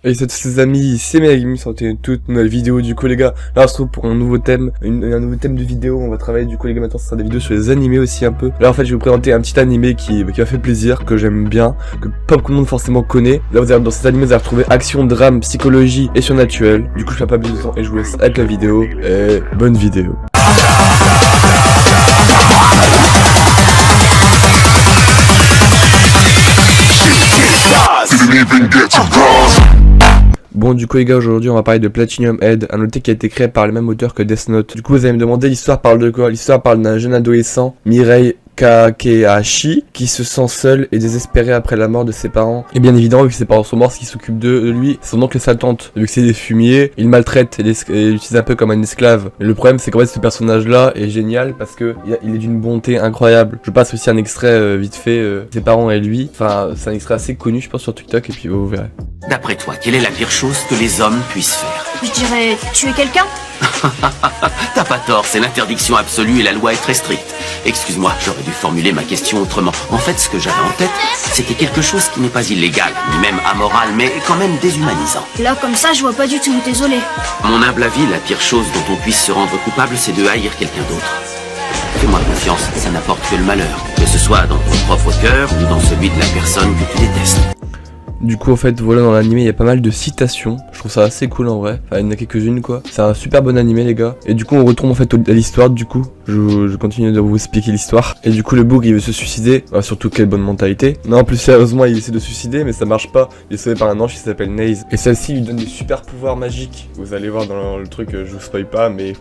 Et salut tous les amis, c'est Megami, sortez une toute nouvelle vidéo. Du coup les gars, là on se trouve pour un nouveau thème, un nouveau thème de vidéo. On va travailler du coup les gars, maintenant ce sera des vidéos sur les animés aussi un peu. Là en fait je vais vous présenter un petit animé qui m'a fait plaisir, que j'aime bien, que pas beaucoup de monde forcément connaît. Là vous allez, dans cet animé vous allez retrouver action, drame, psychologie et surnaturel. Du coup je fais pas plus de temps et je vous laisse avec la vidéo. Et bonne vidéo. Bon du coup les gars, aujourd'hui on va parler de Platinum Head, un OT qui a été créé par le même auteur que Death Note. Du coup vous allez me demander, l'histoire parle de quoi? L'histoire parle d'un jeune adolescent, Mirei Kakehashi, qui se sent seul et désespéré après la mort de ses parents. Et bien évidemment, vu que ses parents sont morts, ce qui s'occupe de lui, c'est son oncle et sa tante. Vu que c'est des fumiers, il maltraite et l'utilise un peu comme un esclave. Mais le problème c'est qu'en fait ce personnage là est génial parce que il est d'une bonté incroyable. Je passe aussi un extrait vite fait, ses parents et lui. Enfin c'est un extrait assez connu je pense sur TikTok et puis vous verrez. D'après toi, quelle est la pire chose que les hommes puissent faire? Je dirais tuer quelqu'un. T'as pas tort, c'est l'interdiction absolue et la loi est très stricte. Excuse-moi, j'aurais dû formuler ma question autrement. En fait, ce que j'avais en tête, c'était quelque chose qui n'est pas illégal, ni même amoral, mais quand même déshumanisant. Là, comme ça, je vois pas du tout, désolé. À mon humble avis, la pire chose dont on puisse se rendre coupable, c'est de haïr quelqu'un d'autre. Fais-moi confiance, ça n'apporte que le malheur, que ce soit dans ton propre cœur ou dans celui de la personne que tu détestes. Du coup en fait voilà, dans l'animé il y a pas mal de citations, je trouve ça assez cool en vrai, enfin il y en a quelques-unes quoi. C'est un super bon animé les gars. Et du coup on retourne en fait à l'histoire du coup. Je continue de vous expliquer l'histoire. Et du coup le bourg il veut se suicider, surtout quelle bonne mentalité. Non plus sérieusement il essaie de se suicider mais ça marche pas. Il est sauvé par un ange qui s'appelle Naze. Et celle-ci lui donne des super pouvoirs magiques. Vous allez voir dans le truc, je vous spoil pas mais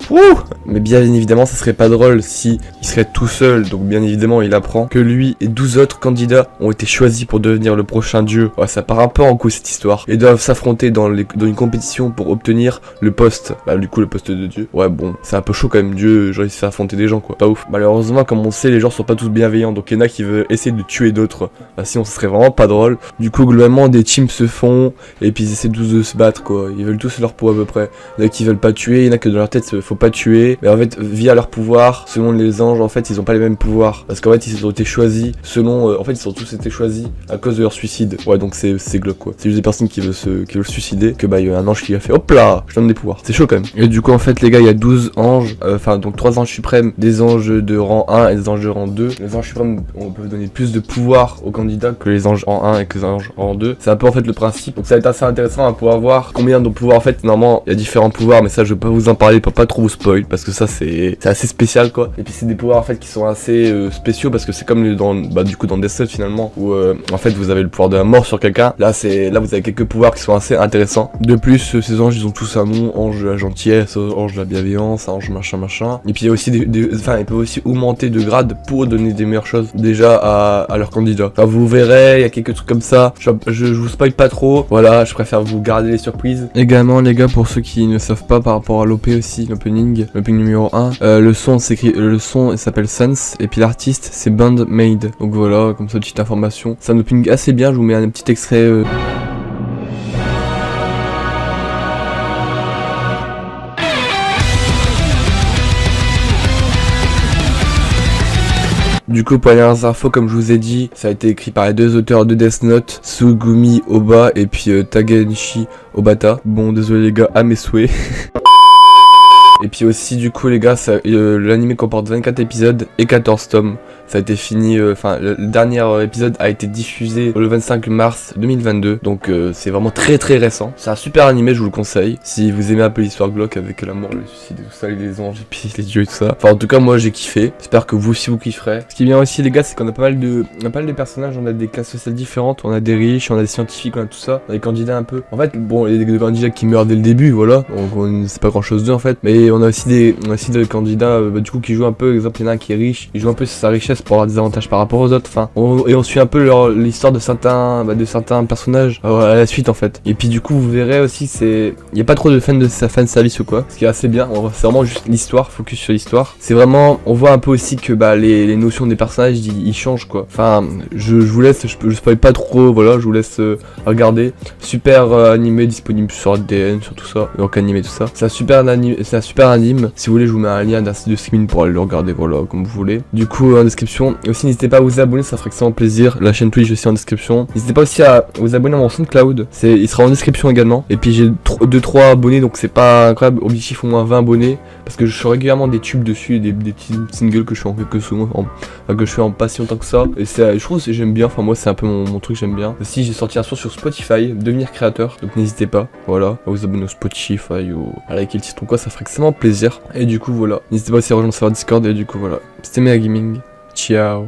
mais bien évidemment ça serait pas drôle si il serait tout seul. Donc bien évidemment il apprend que lui et 12 autres candidats ont été choisis pour devenir le prochain dieu. Ouais, ça part un peu en coup cette histoire. Ils doivent s'affronter dans une compétition pour obtenir le poste. Bah du coup le poste de dieu. Ouais bon c'est un peu chaud quand même, Dieu genre il se fait affronter des gens quoi. Pas ouf. Malheureusement comme on sait les gens sont pas tous bienveillants. Donc il y en a qui veulent essayer de tuer d'autres. Bah, sinon ce serait vraiment pas drôle. Du coup globalement des teams se font. Et puis ils essaient tous de se battre quoi. Ils veulent tous leur pouvoir à peu près. Il y en a qui veulent pas tuer. Il y en a que dans leur tête faut pas tuer. Mais en fait via leur pouvoir, selon les anges en fait ils ont pas les mêmes pouvoirs. Parce qu'en fait ils ont été choisis selon en fait ils ont tous été choisis à cause de leur suicide. Ouais donc c'est glauque quoi. C'est juste des personnes qui veulent se suicider. Que bah il y a un ange qui a fait hop là je donne des pouvoirs. C'est chaud quand même. Et du coup en fait les gars il y a 12 anges. Enfin donc 3 anges suprêmes, des anges de rang 1 et des anges de rang 2. Les anges suprêmes on peut donner plus de pouvoir aux candidats que les anges en 1 et que les anges en 2. C'est un peu en fait le principe. Donc ça va être assez intéressant à pouvoir voir combien de pouvoirs en fait. Normalement il y a différents pouvoirs mais ça je vais pas vous en parler pour pas trop vous spoil parce que ça c'est assez spécial quoi. Et puis c'est des pouvoirs en fait qui sont assez spéciaux parce que c'est comme dans du coup dans Death Note finalement où en fait vous avez le pouvoir de la mort sur quelqu'un. Là vous avez quelques pouvoirs qui sont assez intéressants. De plus ces anges ils ont tous un nom, ange de la gentillesse, ange de la bienveillance, ange machin. Et puis il y a aussi enfin ils peuvent aussi augmenter de grade pour donner des meilleures choses déjà à leurs candidats. Enfin vous verrez, il y a quelques trucs comme ça. Je vous spoil pas trop. Voilà, je préfère vous garder les surprises. Également les gars, pour ceux qui ne savent pas par rapport à l'OP aussi, l'opening numéro 1, le son il s'appelle Sans et puis l'artiste c'est Bandmade. Donc voilà, comme ça petite information. C'est un opening assez bien, je vous mets un petit extrait. Du coup pour les dernières infos comme je vous ai dit, ça a été écrit par les deux auteurs de Death Note, Sugumi Oba et puis Takenishi Obata. Bon désolé les gars, à mes souhaits. Et puis aussi du coup les gars, l'anime comporte 24 épisodes et 14 tomes. Ça a été fini, enfin le dernier épisode a été diffusé le 25 mars 2022. Donc c'est vraiment très récent. C'est un super animé, je vous le conseille. Si vous aimez un peu l'histoire glauque avec la mort, le suicide et tout ça, les anges et puis les dieux et tout ça. Enfin en tout cas moi j'ai kiffé. J'espère que vous aussi vous kifferez. Ce qui est bien aussi les gars, c'est qu'on a pas mal de personnages, on a des classes sociales différentes. On a des riches, on a des scientifiques, on a tout ça. On a des candidats un peu. En fait bon il y a des candidats qui meurent dès le début, voilà. Donc on ne sait pas grand chose d'eux en fait. Mais on a aussi des candidats du coup qui jouent un peu, par exemple il y en a un qui est riche, il joue un peu sur sa richesse pour avoir des avantages par rapport aux autres, enfin et on suit un peu l'histoire de certains personnages à la suite en fait. Et puis du coup vous verrez aussi il y a pas trop de fan service ou quoi, ce qui est assez bien. C'est vraiment juste l'histoire, focus sur l'histoire. C'est vraiment, on voit un peu aussi que les notions des personnages ils changent quoi. Enfin je vous laisse, je spoil pas trop, voilà, je vous laisse regarder. Super animé disponible sur ADN, sur tout ça, donc animé tout ça. C'est un super anime. Si vous voulez je vous mets un lien d'un site de streaming pour aller le regarder, voilà, comme vous voulez. Du coup en description description. Et aussi n'hésitez pas à vous abonner, ça ferait extrêmement plaisir. La chaîne Twitch aussi en description. N'hésitez pas aussi à vous abonner à mon SoundCloud, il sera en description également. Et puis j'ai 2-3 abonnés, donc c'est pas incroyable. Objectif au moins 20 abonnés, parce que je fais régulièrement des tubes dessus, des petits singles que je fais en quelques secondes, que je fais en pas si longtemps que ça. Et je trouve que j'aime bien, enfin moi c'est un peu mon truc, j'aime bien. Aussi j'ai sorti un son sur Spotify, devenir créateur, donc n'hésitez pas, voilà, à vous abonner au Spotify ou à liker le titre ou quoi, ça ferait extrêmement plaisir. Et du coup voilà, n'hésitez pas aussi à rejoindre le serveur Discord, et du coup voilà, c'était Mega Gaming, ciao.